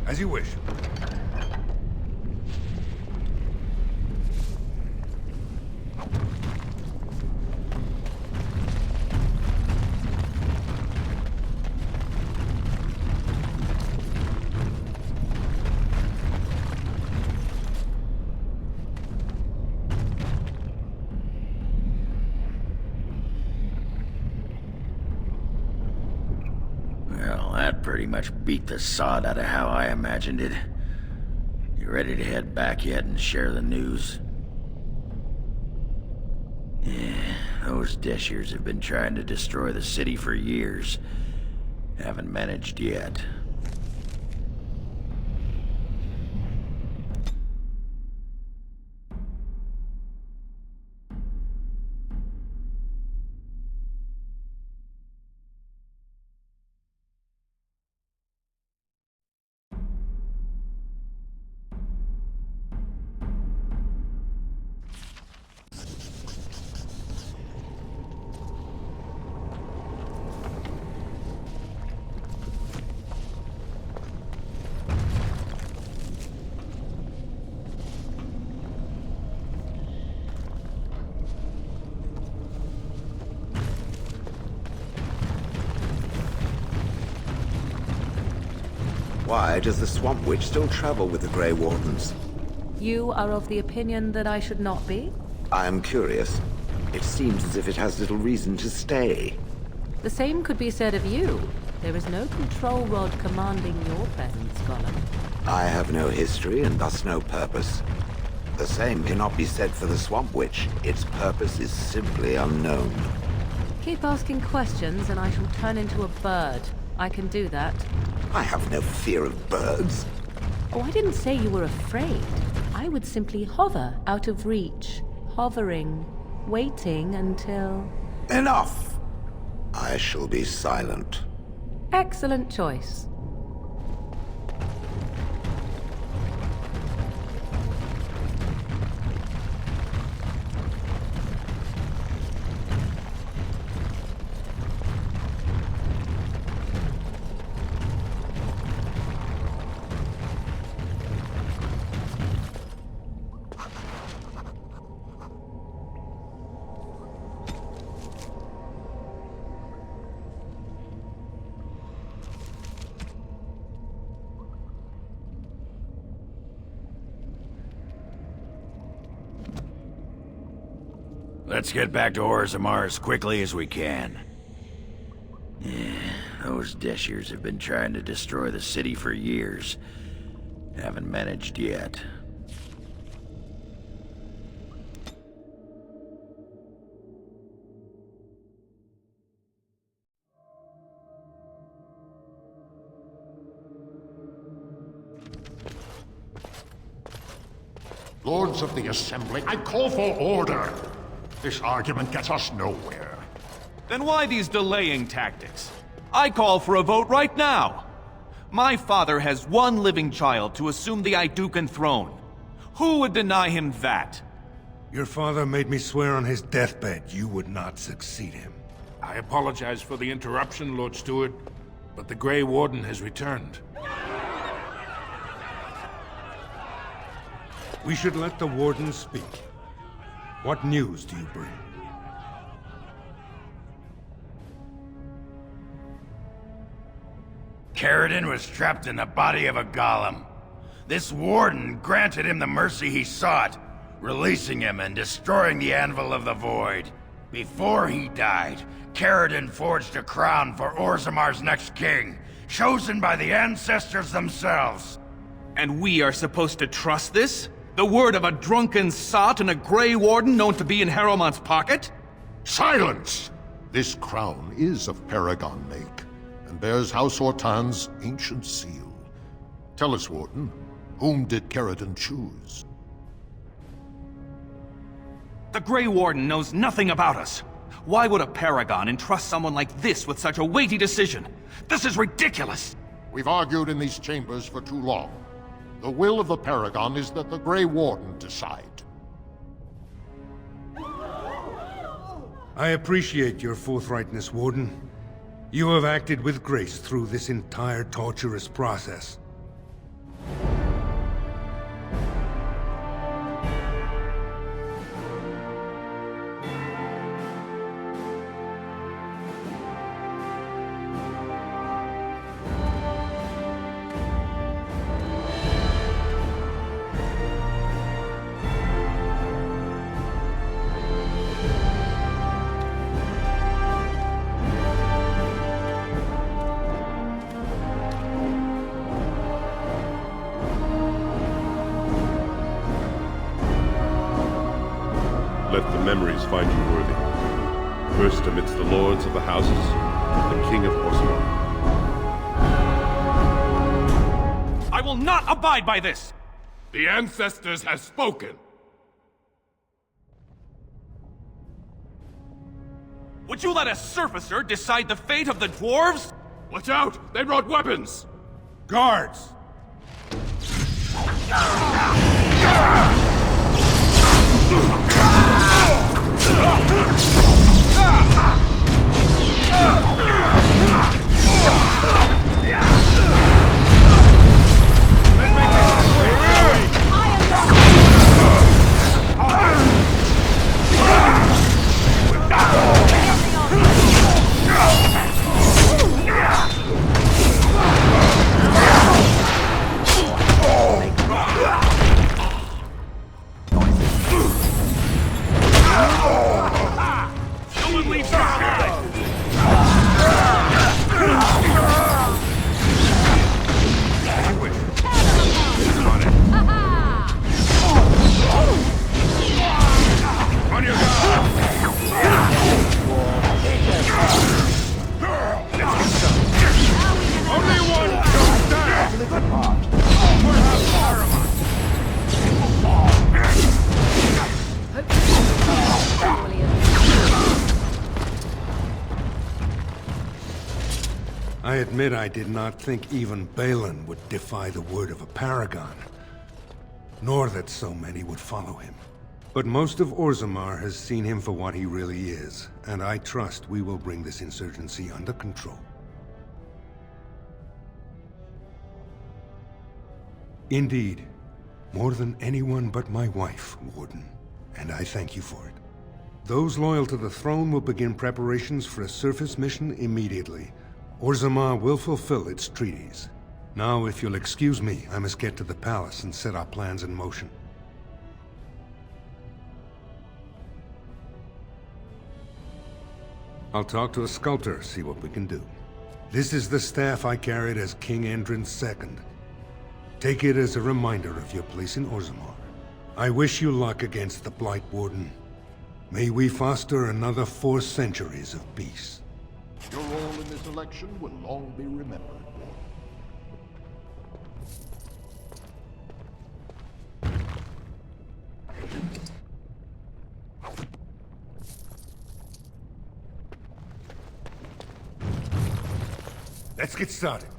As you wish. Well, that pretty much beat the sod out of how I imagined it. You ready to head back yet and share the news? Yeah, those Deshirs have been trying to destroy the city for years. Haven't managed yet. Why does the Swamp Witch still travel with the Grey Wardens? You are of the opinion that I should not be? I am curious. It seems as if it has little reason to stay. The same could be said of you. There is no control rod commanding your presence, Gollum. I have no history and thus no purpose. The same cannot be said for the Swamp Witch. Its purpose is simply unknown. Keep asking questions and I shall turn into a bird. I can do that. I have no fear of birds. Oh, I didn't say you were afraid. I would simply hover out of reach. Hovering. Waiting until... Enough! I shall be silent. Excellent choice. Let's get back to Orzammar as quickly as we can. Yeah, those Deshirs have been trying to destroy the city for years. Haven't managed yet. Lords of the Assembly, I call for order. This argument gets us nowhere. Then why these delaying tactics? I call for a vote right now. My father has one living child to assume the Idukan throne. Who would deny him that? Your father made me swear on his deathbed you would not succeed him. I apologize for the interruption, Lord Steward, but the Grey Warden has returned. We should let the Warden speak. What news do you bring? Caridin was trapped in the body of a golem. This Warden granted him the mercy he sought, releasing him and destroying the Anvil of the Void. Before he died, Caridin forged a crown for Orzammar's next king, chosen by the ancestors themselves. And we are supposed to trust this? The word of a drunken sot and a Grey Warden known to be in Harrowmont's pocket? Silence! This crown is of Paragon make, and bears House Ortan's ancient seal. Tell us, Warden, whom did Caridin choose? The Grey Warden knows nothing about us. Why would a Paragon entrust someone like this with such a weighty decision? This is ridiculous! We've argued in these chambers for too long. The will of the Paragon is that the Grey Warden decide. I appreciate your forthrightness, Warden. You have acted with grace through this entire torturous process. Let the memories find you worthy. First amidst the lords of the houses, the King of Orzammar. I will not abide by this! The ancestors have spoken. Would you let a surfacer decide the fate of the dwarves? Watch out! They brought weapons! Guards! I admit I did not think even Balin would defy the word of a paragon, nor that so many would follow him. But most of Orzammar has seen him for what he really is, and I trust we will bring this insurgency under control. Indeed, more than anyone but my wife, Warden, and I thank you for it. Those loyal to the throne will begin preparations for a surface mission immediately. Orzammar will fulfill its treaties. Now, if you'll excuse me, I must get to the palace and set our plans in motion. I'll talk to a sculptor, see what we can do. This is the staff I carried as King Endrin's II. Take it as a reminder of your place in Orzammar. I wish you luck against the Blight Warden. May we foster another 4 centuries of peace. Your role in this election will long be remembered. Let's get started.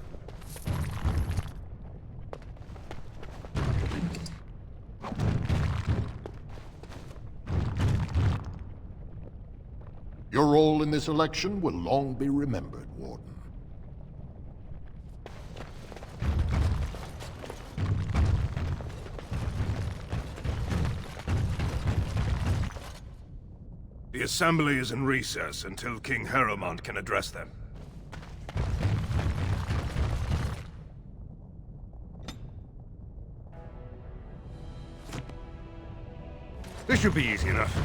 Your role in this election will long be remembered, Warden. The Assembly is in recess until King Harrowmont can address them. This should be easy enough.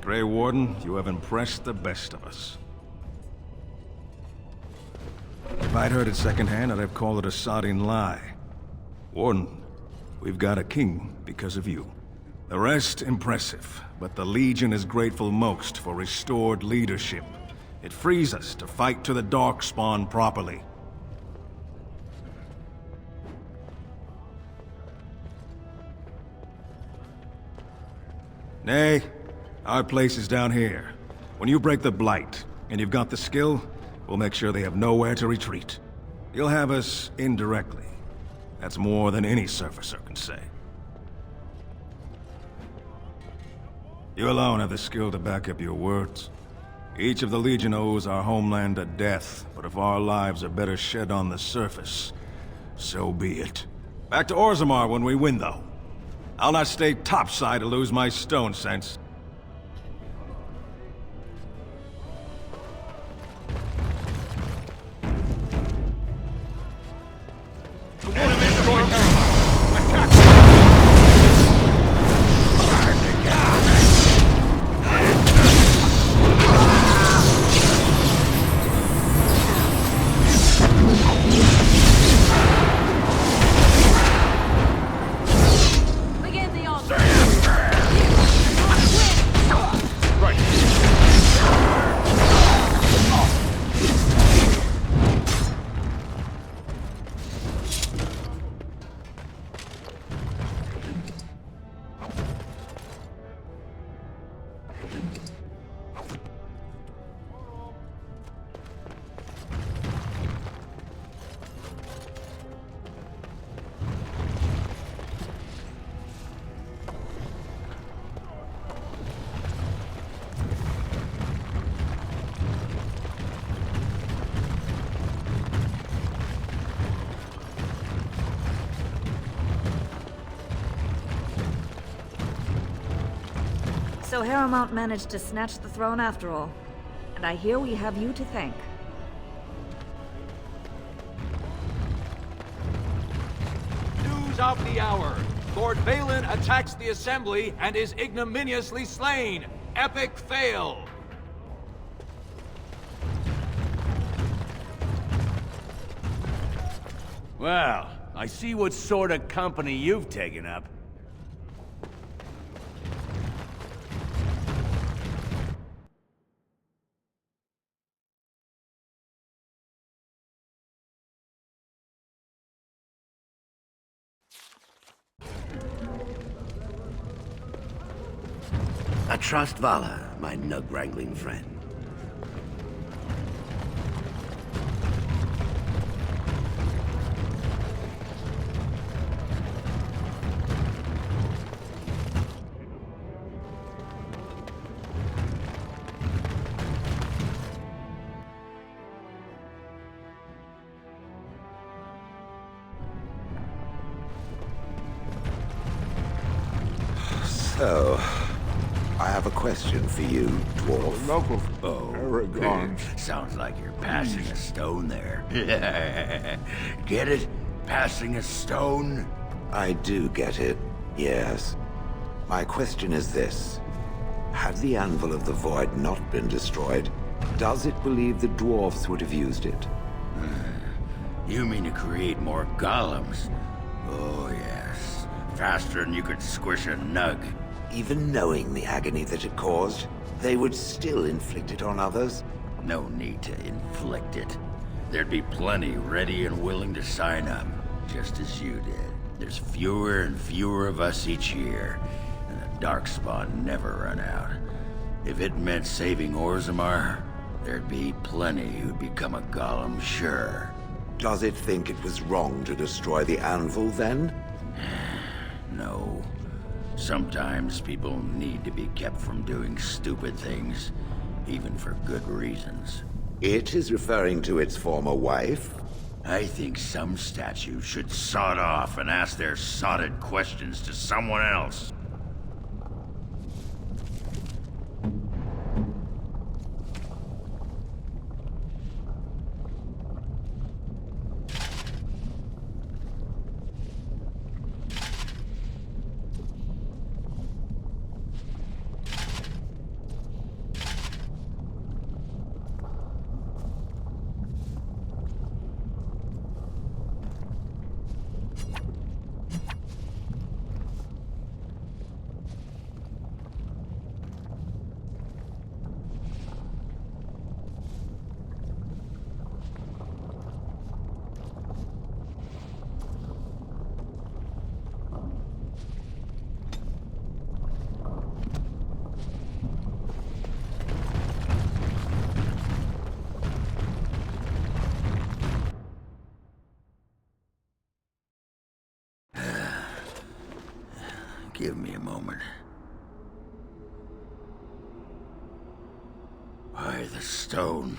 Grey Warden, you have impressed the best of us. If I'd heard it secondhand, I'd have called it a sodding lie. Warden, we've got a king because of you. The rest, impressive, but the Legion is grateful most for restored leadership. It frees us to fight to the Darkspawn properly. Nay, our place is down here. When you break the Blight, and you've got the skill, we'll make sure they have nowhere to retreat. You'll have us indirectly. That's more than any surfacer can say. You alone have the skill to back up your words. Each of the Legion owes our homeland a death, but if our lives are better shed on the surface, so be it. Back to Orzammar when we win, though. I'll not stay topside to lose my stone sense. So Harrowmount managed to snatch the throne after all. And I hear we have you to thank. News of the hour. Lord Valen attacks the Assembly and is ignominiously slain. Epic fail. Well, I see what sort of company you've taken up. I trust Vala, my nug-wrangling friend. So, I have a question for you, dwarf. Oh, Paragon. sounds like you're passing a stone there. Get it? Passing a stone? I do get it, yes. My question is this. Had the Anvil of the Void not been destroyed, does it believe the dwarves would have used it? You mean to create more golems? Oh, yes. Faster than you could squish a nug. Even knowing the agony that it caused, they would still inflict it on others? No need to inflict it. There'd be plenty ready and willing to sign up, just as you did. There's fewer and fewer of us each year, and the Darkspawn never run out. If it meant saving Orzammar, there'd be plenty who'd become a golem, sure. Does it think it was wrong to destroy the Anvil, then? No. Sometimes people need to be kept from doing stupid things, even for good reasons. It is referring to its former wife? I think some statues should sod off and ask their sodded questions to someone else. Give me a moment. By the stone.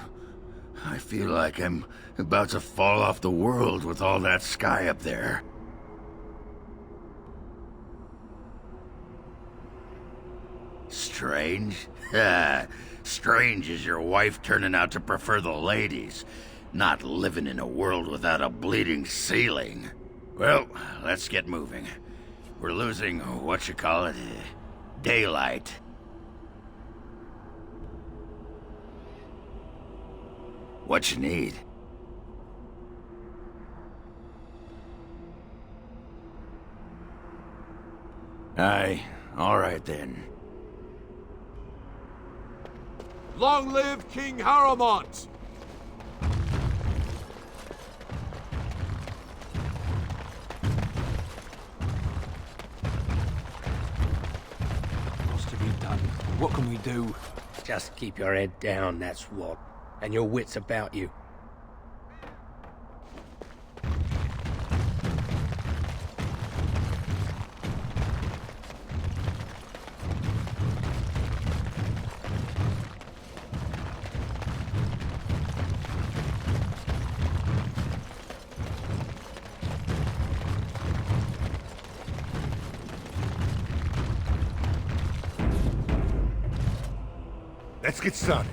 I feel like I'm about to fall off the world with all that sky up there. Strange? Strange is your wife turning out to prefer the ladies, not living in a world without a bleeding ceiling. Well, let's get moving. We're losing, what you call it, daylight. What you need? Aye, all right then. Long live King Haramont! What's to be done? What can we do? Just keep your head down, that's what. And your wits about you. Let's get started.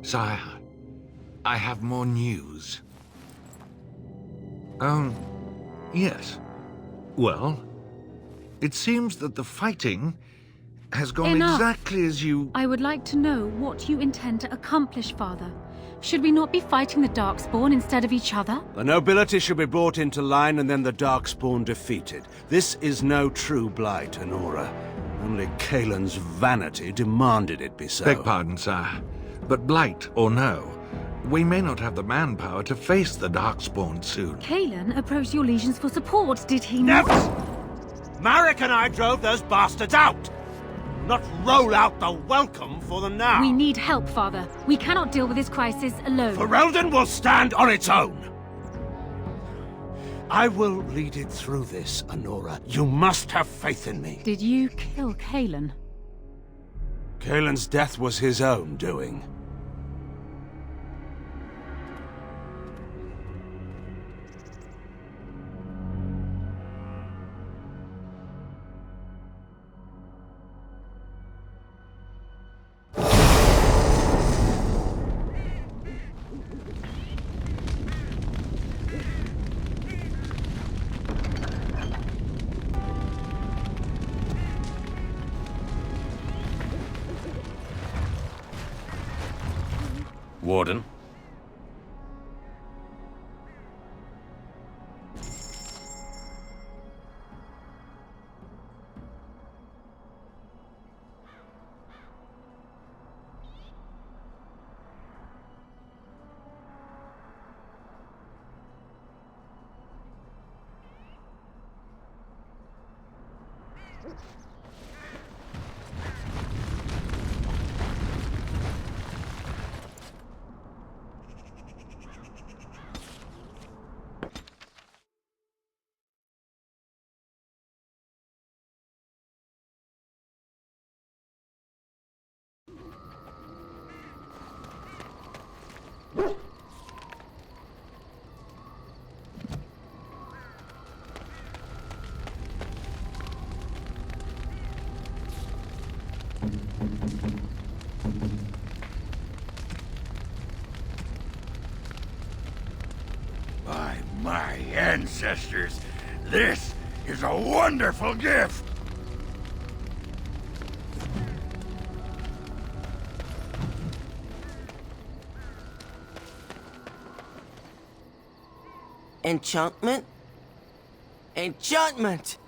Sire, I have more news. Yes. Well, it seems that the fighting has gone Enough. exactly as you... I would like to know what you intend to accomplish, Father. Should we not be fighting the Darkspawn instead of each other? The nobility should be brought into line and then the Darkspawn defeated. This is no true blight, Honora. Only Kaelin's vanity demanded it be so. Beg pardon, sire. But blight or no, we may not have the manpower to face the Darkspawn soon. Kaelin approached your legions for support, did he not? Never! Marek and I drove those bastards out! Not roll out the welcome for them now! We need help, Father. We cannot deal with this crisis alone. Ferelden will stand on its own! I will lead it through this, Honora. You must have faith in me. Did you kill Kaelin? Kaelin's death was his own doing. Warden? By my ancestors, this is a wonderful gift! Enchantment? Enchantment!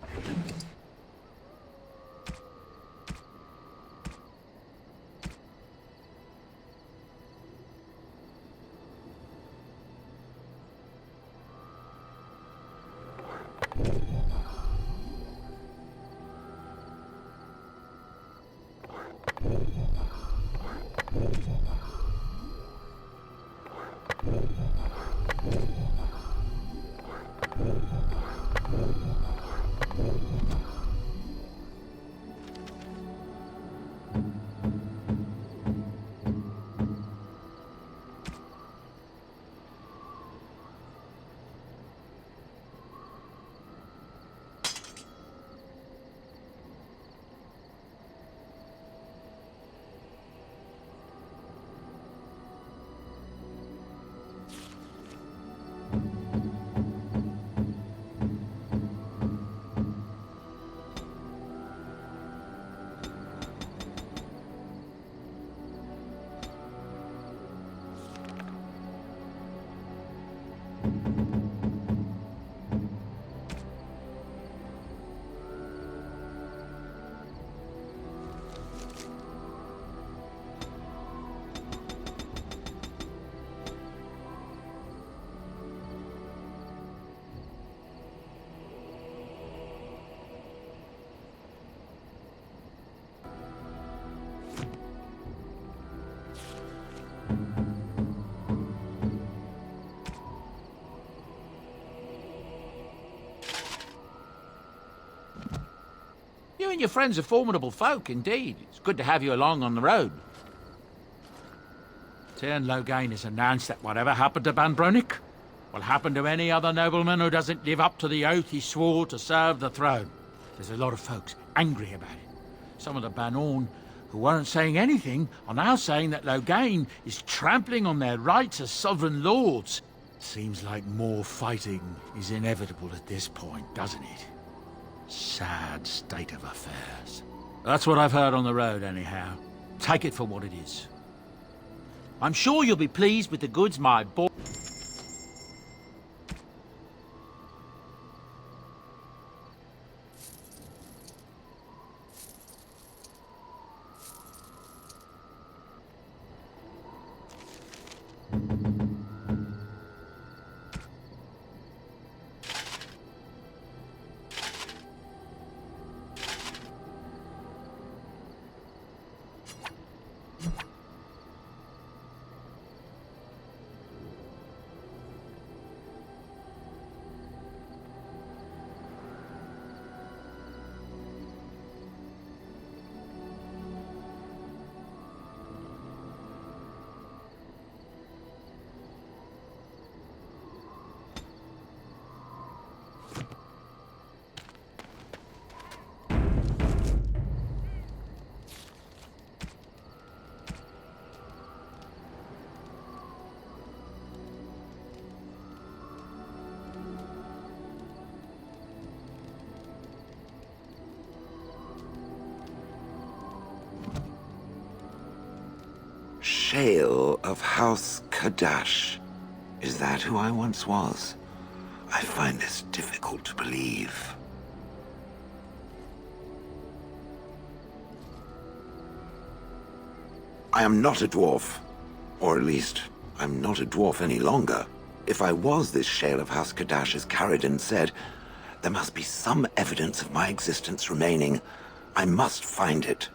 and your friends are formidable folk, indeed. It's good to have you along on the road. Tyrn Loghain has announced that whatever happened to Banbronick will happen to any other nobleman who doesn't live up to the oath he swore to serve the throne. There's a lot of folks angry about it. Some of the Banorn who weren't saying anything are now saying that Loghain is trampling on their rights as sovereign lords. Seems like more fighting is inevitable at this point, doesn't it? Sad state of affairs. That's what I've heard on the road, anyhow. Take it for what it is. I'm sure you'll be pleased with the goods my boy... Shale of House Kadash. Is that who I once was? I find this difficult to believe. I am not a dwarf. Or at least, I'm not a dwarf any longer. If I was this Shale of House Kadash, as Caridin said, there must be some evidence of my existence remaining. I must find it.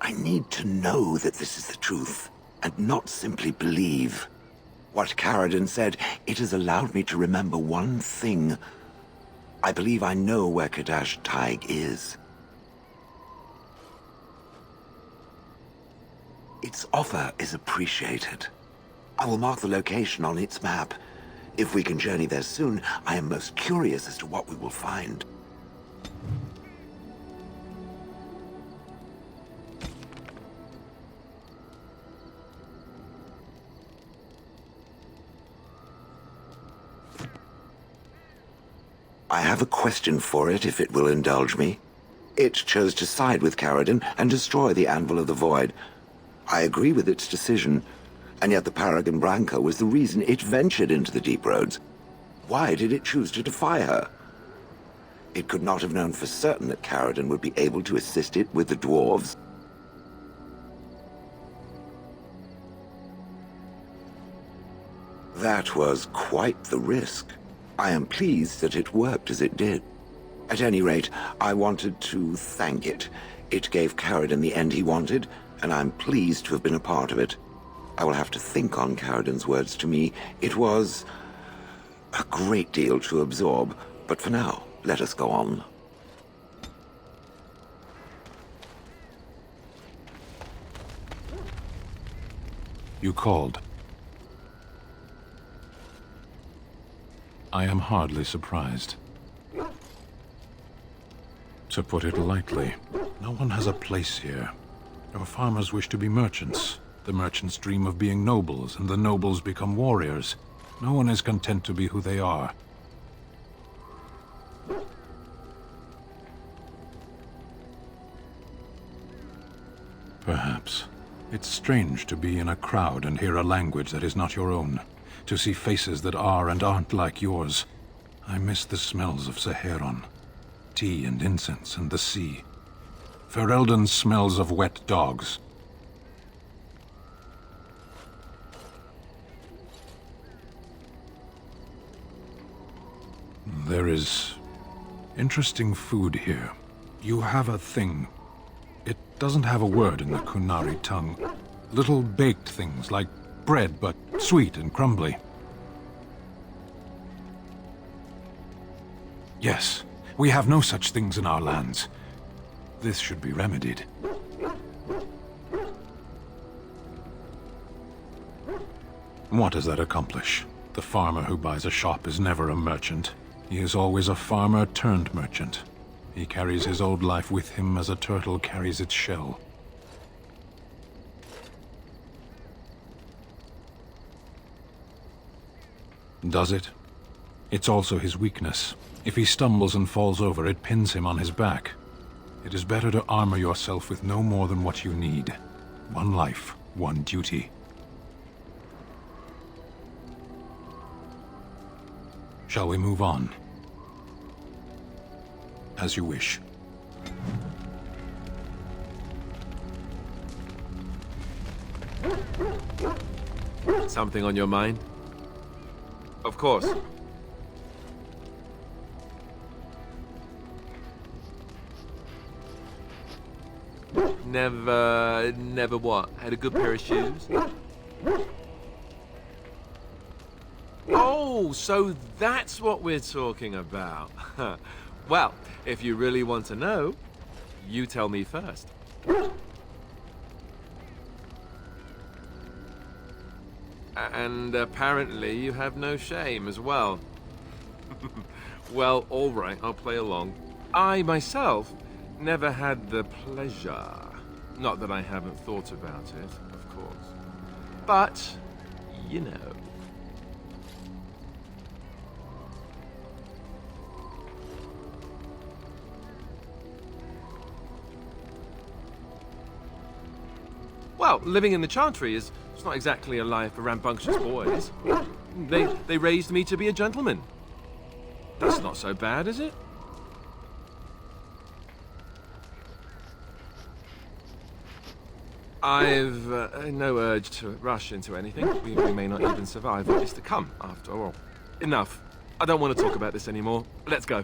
I need to know that this is the truth, and not simply believe. What Caridin said, it has allowed me to remember one thing. I believe I know where Kadash Taig is. Its offer is appreciated. I will mark the location on its map. If we can journey there soon, I am most curious as to what we will find. I have a question for it, if it will indulge me. It chose to side with Caridin and destroy the Anvil of the Void. I agree with its decision, and yet the Paragon Branca was the reason it ventured into the Deep Roads. Why did it choose to defy her? It could not have known for certain that Caridin would be able to assist it with the dwarves. That was quite the risk. I am pleased that it worked as it did. At any rate, I wanted to thank it. It gave Caridin the end he wanted, and I'm pleased to have been a part of it. I will have to think on Caridin's words to me. It was a great deal to absorb, but for now, let us go on. You called. I am hardly surprised. To put it lightly, no one has a place here. Your farmers wish to be merchants. The merchants dream of being nobles, and the nobles become warriors. No one is content to be who they are. Perhaps. It's strange to be in a crowd and hear a language that is not your own. To see faces that are and aren't like yours. I miss the smells of Saheron. Tea and incense and the sea. Ferelden smells of wet dogs. There is interesting food here. You have a thing. It doesn't have a word in the Kunari tongue. Little baked things like bread, but sweet and crumbly. Yes, we have no such things in our lands. This should be remedied. What does that accomplish? The farmer who buys a shop is never a merchant. He is always a farmer turned merchant. He carries his old life with him as a turtle carries its shell. Does it? It's also his weakness. If he stumbles and falls over, it pins him on his back. It is better to armor yourself with no more than what you need. One life, one duty. Shall we move on? As you wish. Something on your mind? Of course. Never what? Had a good pair of shoes? Oh, so that's what we're talking about. Well, if you really want to know, you tell me first. And apparently you have no shame as well. Well, all right, I'll play along. I, myself, never had the pleasure. Not that I haven't thought about it, of course. But, you know. Well, living in the Chantry is it's not exactly a life for rambunctious boys. They raised me to be a gentleman. That's not so bad, is it? I've no urge to rush into anything. We may not even survive what is to come, after all. Enough. I don't want to talk about this anymore. Let's go.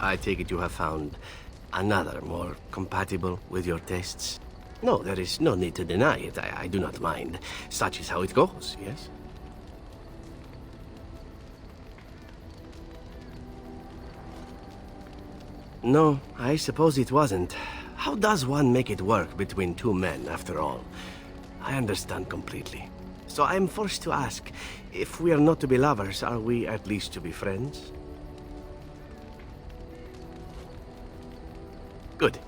I take it you have found another more compatible with your tastes? No, there is no need to deny it. I do not mind. Such is how it goes, yes? No, I suppose it wasn't. How does one make it work between two men, after all? I understand completely. So I am forced to ask, if we are not to be lovers, are we at least to be friends? Good.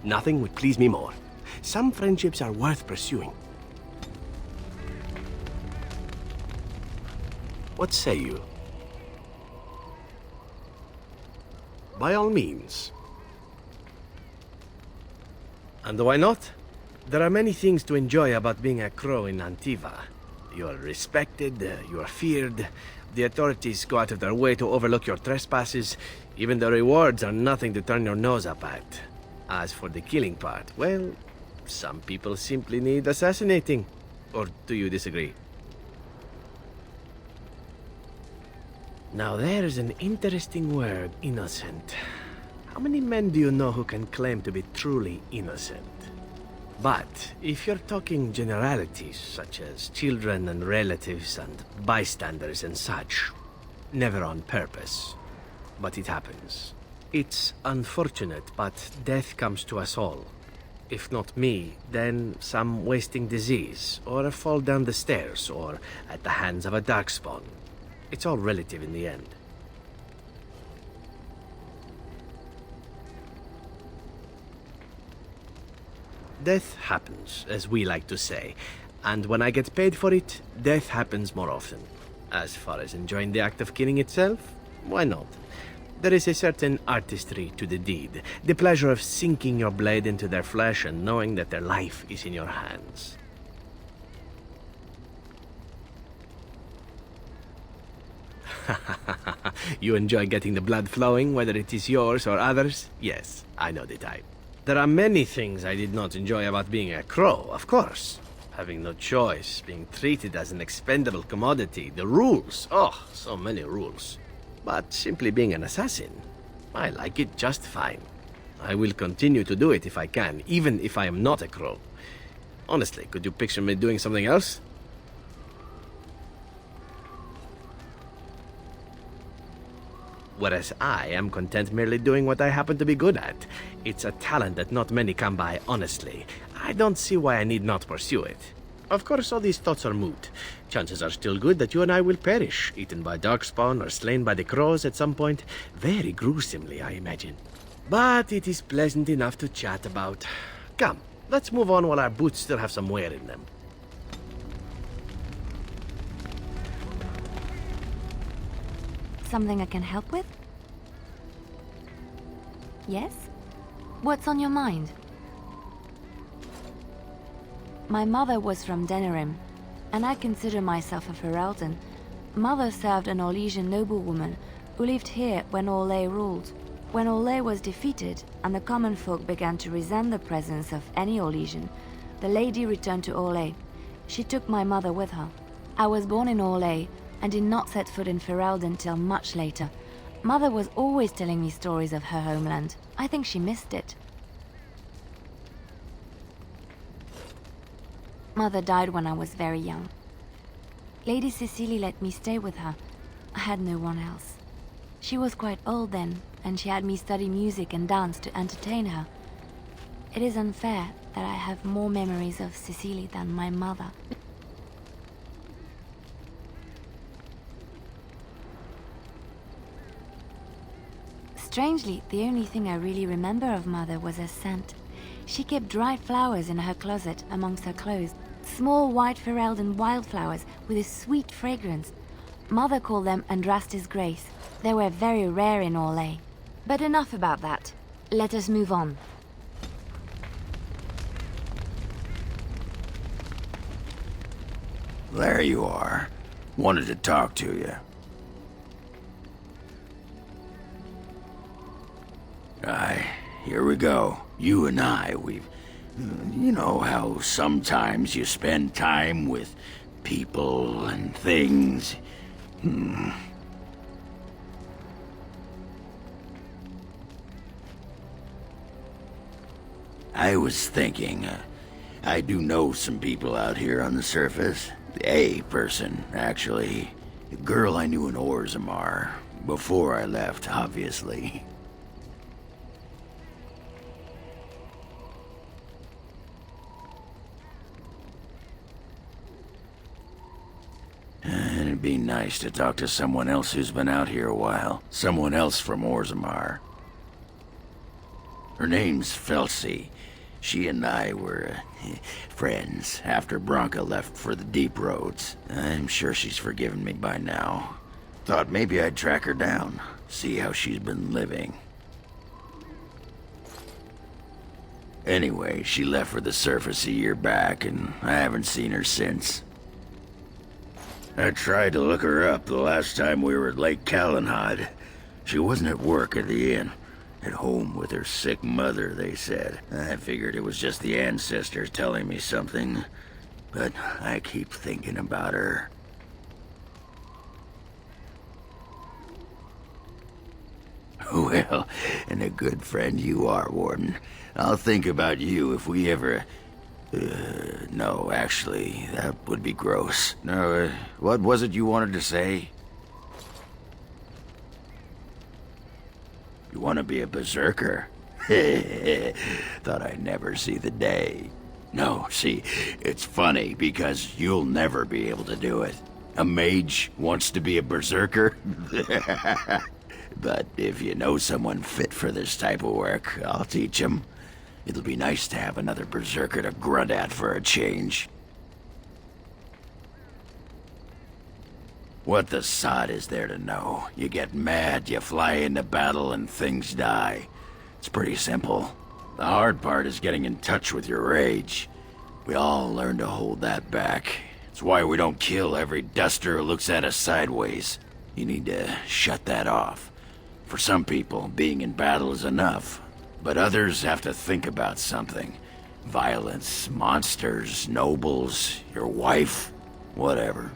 Nothing would please me more. Some friendships are worth pursuing. What say you? By all means. And why not? There are many things to enjoy about being a crow in Antiva. You are respected, you are feared, the authorities go out of their way to overlook your trespasses, even the rewards are nothing to turn your nose up at. As for the killing part, well, some people simply need assassinating. Or do you disagree? Now there's an interesting word, innocent. How many men do you know who can claim to be truly innocent? But if you're talking generalities, such as children and relatives and bystanders and such, never on purpose. But it happens. It's unfortunate, but death comes to us all. If not me, then some wasting disease, or a fall down the stairs, or at the hands of a darkspawn. It's all relative in the end. Death happens, as we like to say, and when I get paid for it, death happens more often. As far as enjoying the act of killing itself, why not? There is a certain artistry to the deed, the pleasure of sinking your blade into their flesh and knowing that their life is in your hands. You enjoy getting the blood flowing, whether it is yours or others? Yes, I know the type. There are many things I did not enjoy about being a crow, of course. Having no choice, being treated as an expendable commodity, the rules. Oh, so many rules. But simply being an assassin, I like it just fine. I will continue to do it if I can, even if I am not a crow. Honestly, could you picture me doing something else? Whereas I am content merely doing what I happen to be good at. It's a talent that not many come by, honestly. I don't see why I need not pursue it. Of course, all these thoughts are moot. Chances are still good that you and I will perish, eaten by darkspawn or slain by the crows at some point. Very gruesomely, I imagine. But it is pleasant enough to chat about. Come, let's move on while our boots still have some wear in them. Something I can help with? Yes? What's on your mind? My mother was from Denerim, and I consider myself a Ferelden. Mother served an Orlesian noblewoman who lived here when Orlais ruled. When Orlais was defeated, and the common folk began to resent the presence of any Orlesian, the lady returned to Orlais. She took my mother with her. I was born in Orlais, and did not set foot in Ferelden till much later. Mother was always telling me stories of her homeland. I think she missed it. Mother died when I was very young. Lady Cecily let me stay with her. I had no one else. She was quite old then, and she had me study music and dance to entertain her. It is unfair that I have more memories of Cecily than my mother. Strangely, the only thing I really remember of Mother was her scent. She kept dried flowers in her closet amongst her clothes. Small white Ferelden wildflowers with a sweet fragrance. Mother called them Andrastis Grace. They were very rare in Orlais. But enough about that. Let us move on. There you are. Wanted to talk to you. Aye, here we go. You and I, we've... You know how sometimes you spend time with people and things? I was thinking, I do know some people out here on the surface. A person, actually. A girl I knew in Orzammar. Before I left, obviously. It'd be nice to talk to someone else who's been out here a while. Someone else from Orzammar. Her name's Felsi. She and I were friends after Branka left for the Deep Roads. I'm sure she's forgiven me by now. Thought maybe I'd track her down, see how she's been living. Anyway, she left for the surface a year back, and I haven't seen her since. I tried to look her up the last time we were at Lake Calenhad. She wasn't at work at the inn. At home with her sick mother, they said. I figured it was just the ancestors telling me something. But I keep thinking about her. Well, and a good friend you are, Warden. I'll think about you if we ever... no, actually, that would be gross. No, what was it you wanted to say? You want to be a berserker? Thought I'd never see the day. No, see, it's funny because you'll never be able to do it. A mage wants to be a berserker? But if you know someone fit for this type of work, I'll teach him. It'll be nice to have another berserker to grunt at for a change. What the sod is there to know? You get mad, you fly into battle, and things die. It's pretty simple. The hard part is getting in touch with your rage. We all learn to hold that back. It's why we don't kill every duster who looks at us sideways. You need to shut that off. For some people, being in battle is enough. But others have to think about something. Violence, monsters, nobles, your wife, whatever.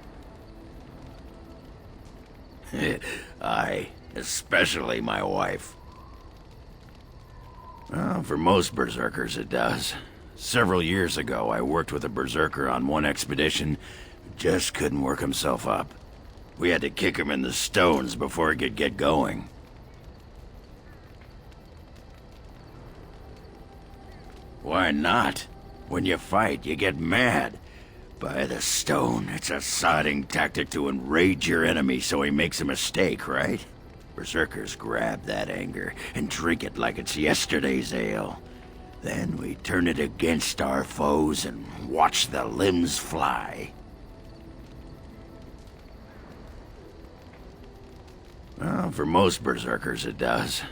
Aye, especially my wife. Well, for most berserkers it does. Several years ago, I worked with a berserker on one expedition who just couldn't work himself up. We had to kick him in the stones before he could get going. Why not? When you fight, you get mad. By the stone, it's a sodding tactic to enrage your enemy so he makes a mistake, right? Berserkers grab that anger and drink it like it's yesterday's ale. Then we turn it against our foes and watch the limbs fly. Well, for most berserkers it does.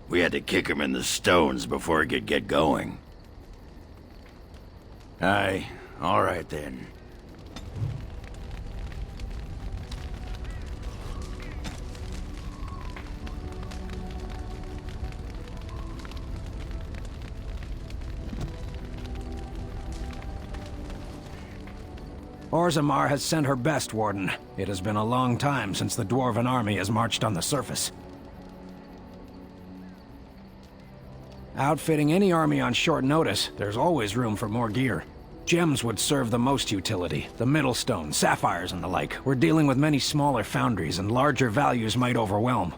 We had to kick him in the stones before he could get going. Aye, all right then. Orzammar has sent her best, Warden. It has been a long time since the Dwarven army has marched on the surface. Outfitting any army on short notice, there's always room for more gear. Gems would serve the most utility, the Middlestone, sapphires and the like. We're dealing with many smaller foundries, and larger values might overwhelm.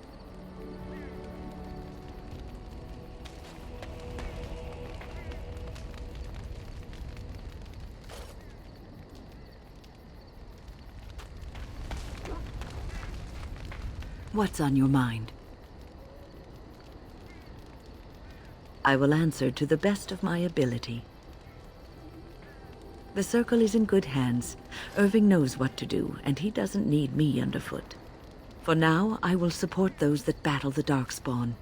What's on your mind? I will answer to the best of my ability. The Circle is in good hands. Irving knows what to do, and he doesn't need me underfoot. For now, I will support those that battle the Darkspawn.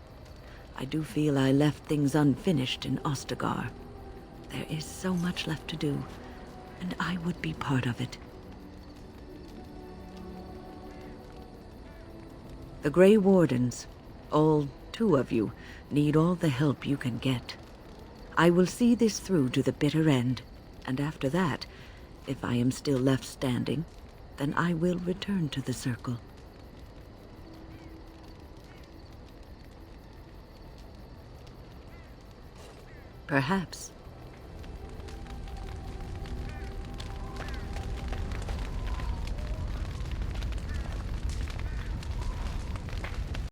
I do feel I left things unfinished in Ostagar. There is so much left to do, and I would be part of it. The Grey Wardens, all 2 of you, need all the help you can get. I will see this through to the bitter end, and after that, if I am still left standing, then I will return to the Circle. Perhaps